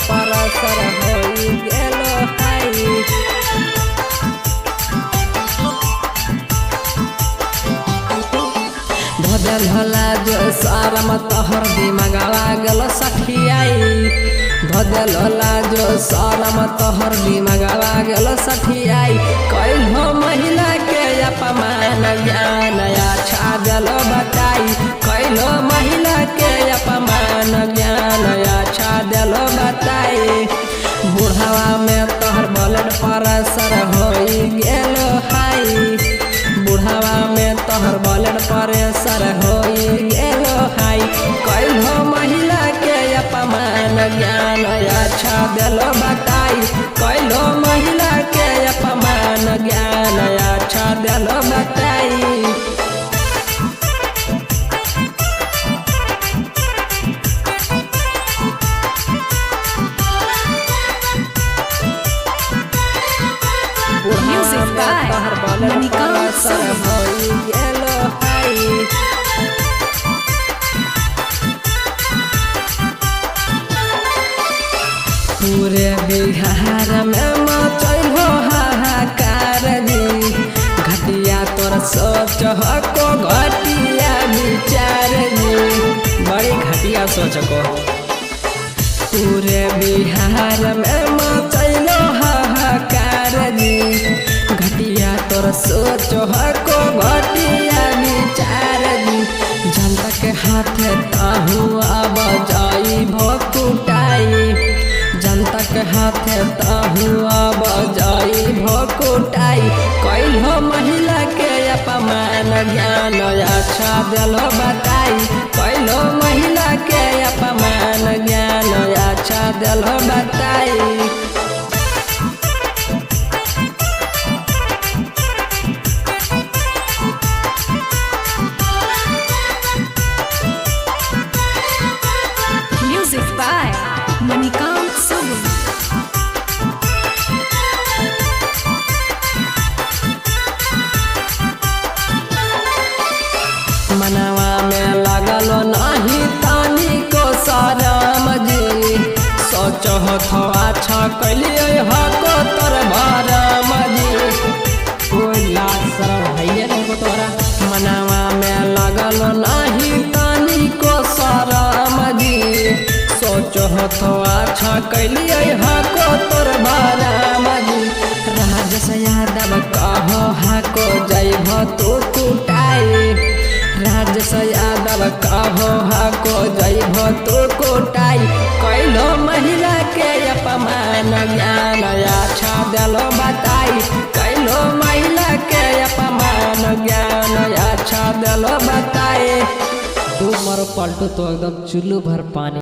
पर असर होई गेलो हाई। धदल होला जो शरम तोहर दिमागवा गेलो सखियाई। धदल होला जो शरम तोहर दिमागवा गेलो सखियाई। कइलो महिला के अपमान ज्ञान अच्छा देलो बताई। कइलो महिला के अपमान ज्ञान अच्छा देलो बताई। बुढ़ावा में तोहर ब्लड प्रेशर होई गेलो हाई। बुढ़ावा में तोहर ब्लड प्रेशर होई गेलो हाई। कइलो महिला के अपमान ज्ञान अच्छा देलो बताई। कइलो महिला के अपमान ज्ञान अच्छा देलो बताई। Music by Manikam Singh. पूरे बिहार में मचैलो हाहाकार जी। घटिया तोर सोच को घटिया विचार जी। बड़ी घटिया सोच को पूरे बिहार में मचैलो हाहाकार जी। घटिया तोर सोच को घटिया विचार जी। जनता के हाथ ताहू अब जाई भकुटाई। जनता के हाथ ताहू अब जाई भकुटाई। कइलो महिला के अपमान ज्ञान अच्छा देलो बताई। कइलो महिला के अपमान ज्ञान अच्छा देलो बताई। Music by Manikam Singh. मनवा में लगलो नहीं तानी को शरम जी। सोचो हो अच्छा कैलिए हको तोर भरम जी। कोई लाज शरम है नहीं तोरा। मनवा में लगलो नहीं तानी को शरम जी। सोचो हो अच्छा कैलिए हको तोर भरम जी। राजस यादव कहो हको जइभ तू कुटाई। राजस यादव कहो हको जइभ तू कुटाई। कइलो महिला के अपमान ज्ञान अच्छा देलो बताई। कइलो महिला के अपमान ज्ञान अच्छा देलो बताई। तू मरो पलटू तो एकदम चुल्लू भर पानी।